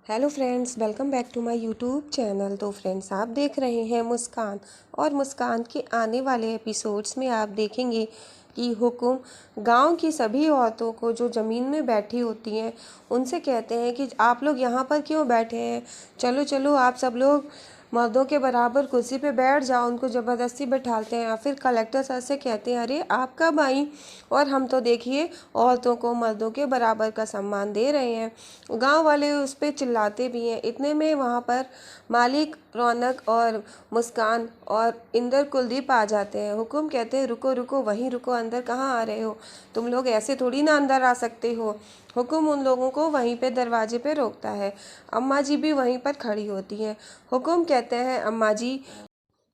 Hello friends, welcome back to my YouTube channel. तो friends, आप देख रहे हैं मुस्कान। और मुस्कान के आने वाले एपिसोड्स में आप देखेंगे कि हुकुम गांव की सभी औरतों को जो ज़मीन में बैठी होती हैं उनसे कहते हैं कि आप लोग यहाँ पर क्यों बैठे हैं, चलो चलो आप सब लोग मर्दों के बराबर कुर्सी पे बैठ जाओ। उनको ज़बरदस्ती बैठाते हैं। या फिर कलेक्टर सर से कहते हैं, अरे आप कब आई, और हम तो देखिए औरतों को मर्दों के बराबर का सम्मान दे रहे हैं। गांव वाले उस पर चिल्लाते भी हैं। इतने में वहाँ पर मालिक, रौनक और मुस्कान और इंदर, कुलदीप आ जाते हैं। हुकुम कहते हैं, रुको रुको, वहीं रुको, अंदर कहाँ आ रहे हो, तुम लोग ऐसे थोड़ी ना अंदर आ सकते हो। हुकुम उन लोगों को वहीं पे दरवाजे पे रोकता है। अम्मा जी भी वहीं पर खड़ी होती हैं। हुकुम कहते हैं, अम्मा जी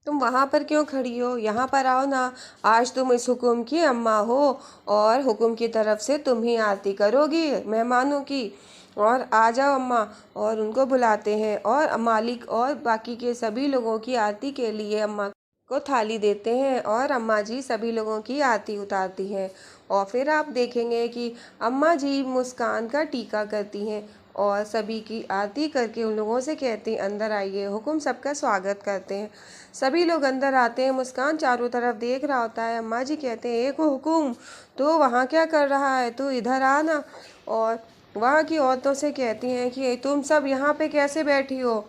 तुम वहाँ पर क्यों खड़ी हो, यहाँ पर आओ ना, आज तुम इस हुकुम की अम्मा हो और हुकुम की तरफ से तुम ही आरती करोगी मेहमानों की। और आ जाओ अम्मा। और उनको बुलाते हैं और मालिक और बाकी के सभी लोगों की आरती के लिए अम्मा को थाली देते हैं और अम्मा जी सभी लोगों की आरती उतारती हैं। और फिर आप देखेंगे कि अम्मा जी मुस्कान का टीका करती हैं और सभी की आरती करके उन लोगों से कहती हैं, अंदर आइए। हुकुम सबका स्वागत करते हैं। सभी लोग अंदर आते हैं। मुस्कान चारों तरफ देख रहा होता है। अम्मा जी कहते हैं, एक हुकुम, तो वहाँ क्या कर रहा है, तू इधर आना। और वहाँ की औरतों से कहती हैं कि तुम सब यहाँ पे कैसे बैठी हो।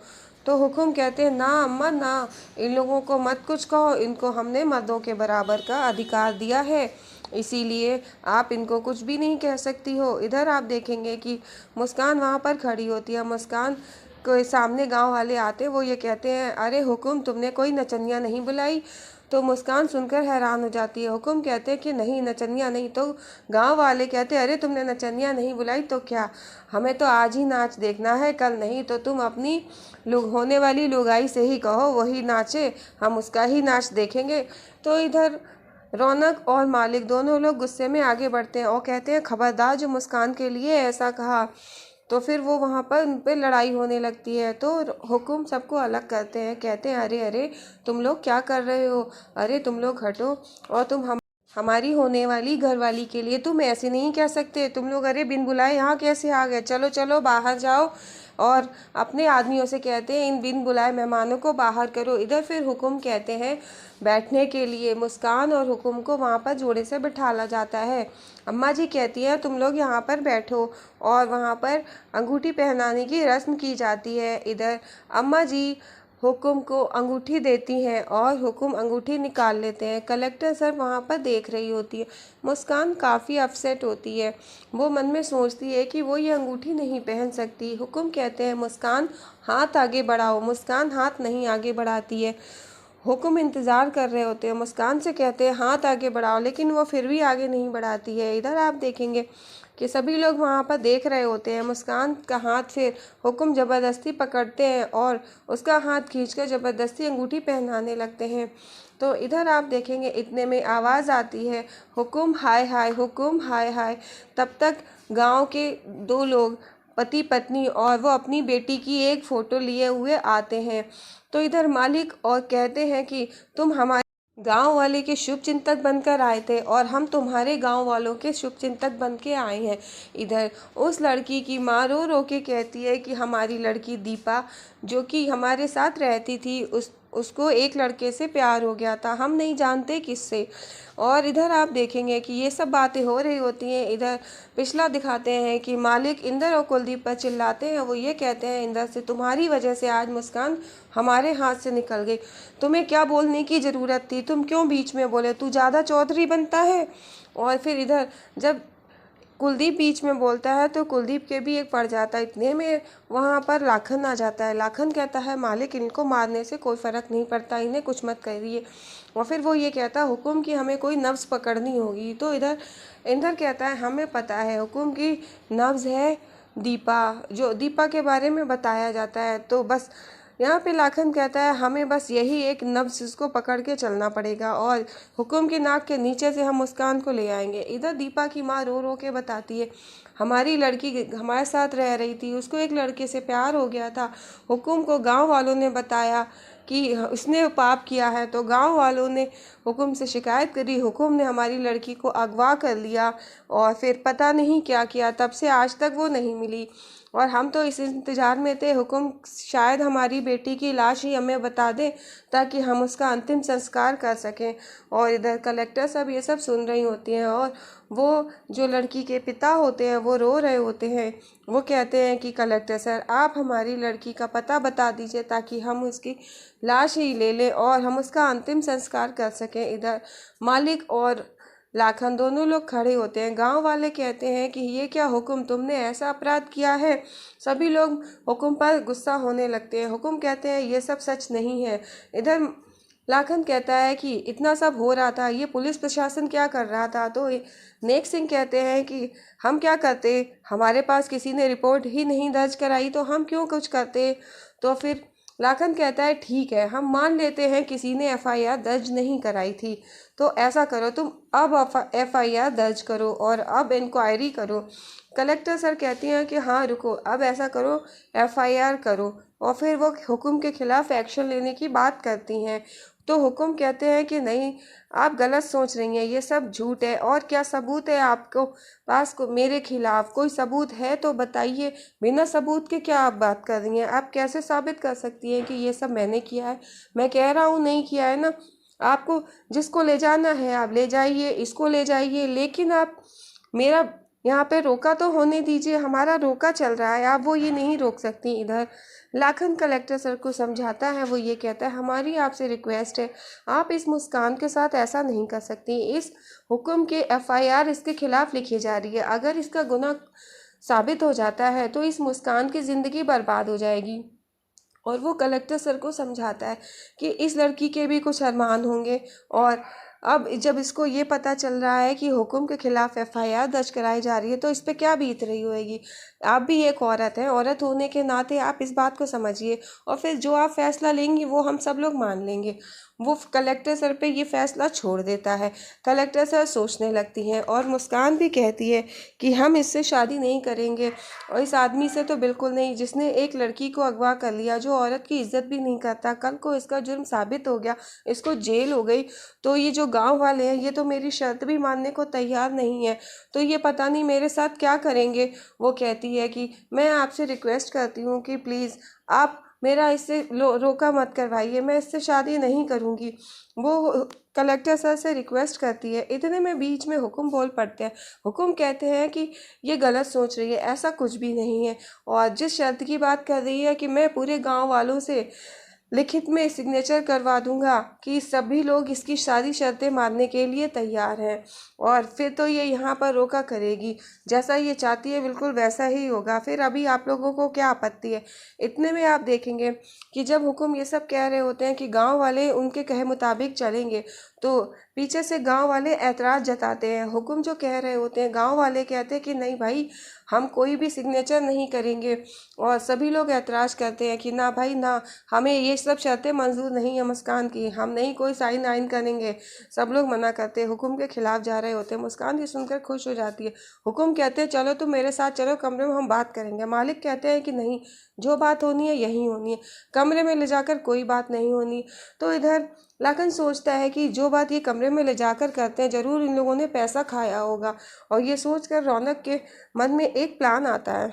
तो हुकुम कहते हैं, ना अम्मा ना, इन लोगों को मत कुछ कहो, इनको हमने मर्दों के बराबर का अधिकार दिया है, इसीलिए आप इनको कुछ भी नहीं कह सकती हो। इधर आप देखेंगे कि मुस्कान वहाँ पर खड़ी होती है। मुस्कान के सामने गांव वाले आते, वो ये कहते हैं, अरे हुकुम तुमने कोई नचनिया नहीं बुलाई। तो मुस्कान सुनकर हैरान हो जाती है। हुकुम कहते हैं कि नहीं, नचनिया नहीं। तो गांव वाले कहते हैं, अरे तुमने नचनिया नहीं बुलाई तो क्या, हमें तो आज ही नाच देखना है, कल नहीं। तो तुम अपनी होने वाली लुगाई से ही कहो, वही नाचे, हम उसका ही नाच देखेंगे। तो इधर रौनक और मालिक दोनों लोग गुस्से में आगे बढ़ते हैं और कहते हैं, खबरदार जो मुस्कान के लिए ऐसा कहा। तो फिर वो वहाँ पर उन पर लड़ाई होने लगती है। तो हुकुम सबको अलग करते हैं, कहते हैं, अरे अरे तुम लोग क्या कर रहे हो, अरे तुम लोग हटो। और तुम हमारी होने वाली घरवाली के लिए तुम ऐसे नहीं कह सकते, तुम लोग अरे बिन बुलाए यहाँ कैसे आ गए, चलो चलो बाहर जाओ। और अपने आदमियों से कहते हैं, इन बिन बुलाए मेहमानों को बाहर करो। इधर फिर हुकुम कहते हैं बैठने के लिए। मुस्कान और हुकुम को वहाँ पर जोड़े से बिठाला जाता है। अम्मा जी कहती हैं, तुम लोग यहाँ पर बैठो। और वहाँ पर अंगूठी पहनाने की रस्म की जाती है। इधर अम्मा जी हुकुम को अंगूठी देती हैं और हुकुम अंगूठी निकाल लेते हैं। कलेक्टर सर वहाँ पर देख रही होती है। मुस्कान काफ़ी अपसेट होती है। वो मन में सोचती है कि वो ये अंगूठी नहीं पहन सकती। हुकुम कहते हैं, मुस्कान हाथ आगे बढ़ाओ। मुस्कान हाथ नहीं आगे बढ़ाती है। हुकुम इंतज़ार कर रहे होते हैं, मुस्कान से कहते हैं हाथ आगे बढ़ाओ, लेकिन वो फिर भी आगे नहीं बढ़ाती है। इधर आप देखेंगे कि सभी लोग वहाँ पर देख रहे होते हैं। मुस्कान का हाथ फिर हुकुम ज़बरदस्ती पकड़ते हैं और उसका हाथ खींचकर ज़बरदस्ती अंगूठी पहनाने लगते हैं। तो इधर आप देखेंगे इतने में आवाज़ आती है, हुकुम हाय हाय, हुकुम हाय हाय। तब तक गांव के दो लोग, पति पत्नी, और वो अपनी बेटी की एक फ़ोटो लिए हुए आते हैं। तो इधर मालिक और कहते हैं कि तुम हमारे गांव वाले के शुभ चिंतक बनकर आए थे और हम तुम्हारे गांव वालों के शुभ चिंतक बन के आए हैं। इधर उस लड़की की माँ रो रो के कहती है कि हमारी लड़की दीपा, जो कि हमारे साथ रहती थी, उसको एक लड़के से प्यार हो गया था, हम नहीं जानते किससे। और इधर आप देखेंगे कि ये सब बातें हो रही होती हैं। इधर पिछला दिखाते हैं कि मालिक इंदर और कुलदीप पर चिल्लाते हैं। वो ये कहते हैं इंदर से, तुम्हारी वजह से आज मुस्कान हमारे हाथ से निकल गई, तुम्हें क्या बोलने की ज़रूरत थी, तुम क्यों बीच में बोले, तू ज़्यादा चौधरी बनता है। और फिर इधर जब कुलदीप बीच में बोलता है तो कुलदीप के भी एक पड़ जाता है। इतने में वहाँ पर लाखन आ जाता है। लाखन कहता है, मालिक इनको मारने से कोई फ़र्क नहीं पड़ता, इन्हें कुछ मत करिए। और फिर वो ये कहता है, हुकुम की हमें कोई नब्ज़ पकड़नी होगी। तो इधर इंदर कहता है, हमें पता है हुकुम की नब्ज़ है दीपा, जो दीपा के बारे में बताया जाता है। तो बस यहाँ पे लाखन कहता है, हमें बस यही एक नब्ज़ उसको पकड़ के चलना पड़ेगा और हुकुम की नाक के नीचे से हम मुस्कान को ले आएंगे। इधर दीपा की माँ रो रो के बताती है, हमारी लड़की हमारे साथ रह रही थी, उसको एक लड़के से प्यार हो गया था। हुकुम को गांव वालों ने बताया कि उसने पाप किया है, तो गांव वालों ने हुकुम से शिकायत करी। हुकुम ने हमारी लड़की को अगवा कर लिया और फिर पता नहीं क्या किया, तब से आज तक वो नहीं मिली। और हम तो इस इंतज़ार में थे हुक्म शायद हमारी बेटी की लाश ही हमें बता दें ताकि हम उसका अंतिम संस्कार कर सकें। और इधर कलेक्टर सब ये सब सुन रही होती हैं और वो जो लड़की के पिता होते हैं वो रो रहे होते हैं। वो कहते हैं कि कलेक्टर सर, आप हमारी लड़की का पता बता दीजिए ताकि हम उसकी लाश ही ले लें और हम उसका अंतिम संस्कार कर सकें। इधर मालिक और लाखन दोनों लोग खड़े होते हैं। गांव वाले कहते हैं कि ये क्या हुक्म, तुमने ऐसा अपराध किया है। सभी लोग हुक्म पर गुस्सा होने लगते हैं। हुक्म कहते हैं ये सब सच नहीं है। इधर लाखन कहता है कि इतना सब हो रहा था, ये पुलिस प्रशासन क्या कर रहा था। तो नेक सिंह कहते हैं कि हम क्या करते, हमारे पास किसी ने रिपोर्ट ही नहीं दर्ज कराई तो हम क्यों कुछ करते। तो फिर लाखन कहता है ठीक है, हम मान लेते हैं किसी ने एफआईआर दर्ज नहीं कराई थी। तो ऐसा करो, तुम अब एफआईआर दर्ज करो और अब इंक्वायरी करो। कलेक्टर सर कहती हैं कि हाँ रुको, अब ऐसा करो, एफआईआर करो। और फिर वो हुक्म के खिलाफ एक्शन लेने की बात करती हैं। तो हुक्म कहते हैं कि नहीं, आप गलत सोच रही हैं, ये सब झूठ है। और क्या सबूत है आपको पास को मेरे खिलाफ? कोई सबूत है तो बताइए। बिना सबूत के क्या आप बात कर रही हैं? आप कैसे साबित कर सकती हैं कि ये सब मैंने किया है? मैं कह रहा हूँ नहीं किया है ना। आपको जिसको ले जाना है आप ले जाइए, इसको ले जाइए, लेकिन आप मेरा यहाँ पे रोका तो होने दीजिए, हमारा रोका चल रहा है, आप वो ये नहीं रोक सकती। इधर लाखन कलेक्टर सर को समझाता है। वो ये कहता है हमारी आपसे रिक्वेस्ट है, आप इस मुस्कान के साथ ऐसा नहीं कर सकती। इस हुक्म के एफआईआर इसके खिलाफ लिखी जा रही है, अगर इसका गुनाह साबित हो जाता है तो इस मुस्कान की ज़िंदगी बर्बाद हो जाएगी। और वो कलेक्टर सर को समझाता है कि इस लड़की के भी कुछ अरमान होंगे। और अब जब इसको ये पता चल रहा है कि हुक्म के खिलाफ एफआईआर दर्ज कराई जा रही है तो इस पर क्या बीत रही होगी। आप भी एक औरत हैं, औरत होने के नाते आप इस बात को समझिए और फिर जो आप फैसला लेंगी वो हम सब लोग मान लेंगे। वो कलेक्टर सर पे ये फैसला छोड़ देता है। कलेक्टर सर सोचने लगती हैं और मुस्कान भी कहती है कि हम इससे शादी नहीं करेंगे और इस आदमी से तो बिल्कुल नहीं, जिसने एक लड़की को अगवा कर लिया, जो औरत की इज्जत भी नहीं करता। कल को इसका जुर्म साबित हो गया, इसको जेल हो गई तो ये जो गांव वाले हैं ये तो मेरी शर्त भी मानने को तैयार नहीं है, तो ये पता नहीं मेरे साथ क्या करेंगे। वो कहती है कि मैं आपसे रिक्वेस्ट करती हूँ कि प्लीज़ आप मेरा इससे रोका मत करवाइए, मैं इससे शादी नहीं करूँगी। वो कलेक्टर सर से रिक्वेस्ट करती है। इतने में बीच में हुक्म बोल पड़ते हैं। हुक्म कहते हैं कि ये गलत सोच रही है, ऐसा कुछ भी नहीं है। और जिस शर्त की बात कर रही है कि मैं पूरे गांव वालों से लिखित में सिग्नेचर करवा दूंगा कि सभी लोग इसकी सारी शर्तें मानने के लिए तैयार हैं और फिर तो ये यहाँ पर रोका करेगी, जैसा ये चाहती है बिल्कुल वैसा ही होगा। फिर अभी आप लोगों को क्या आपत्ति है? इतने में आप देखेंगे कि जब हुक्म ये सब कह रहे होते हैं कि गांव वाले उनके कहे मुताबिक चलेंगे तो पीछे से गांव वाले ऐतराज़ जताते हैं। हुक्म जो कह रहे होते हैं, गांव वाले कहते हैं कि नहीं भाई, हम कोई भी सिग्नेचर नहीं करेंगे। और सभी लोग ऐतराज़ करते हैं कि ना भाई ना, हमें ये सब शर्तें मंजूर नहीं है मुस्कान की, हम नहीं कोई साइन आइन करेंगे। सब लोग मना करते हैं, हुक्म के खिलाफ जा रहे होते हैं। मुस्कान ये सुनकर खुश हो जाती है। हुक्म कहते हैं चलो तुम मेरे साथ चलो, कमरे में हम बात करेंगे। मालिक कहते हैं कि नहीं, जो बात होनी है यही होनी है, कमरे में ले जाकर कोई बात नहीं होनी। तो इधर लाखन सोचता है कि जो बात ये कमरे में ले जाकर करते हैं ज़रूर इन लोगों ने पैसा खाया होगा। और ये सोचकर रौनक के मन में एक प्लान आता है।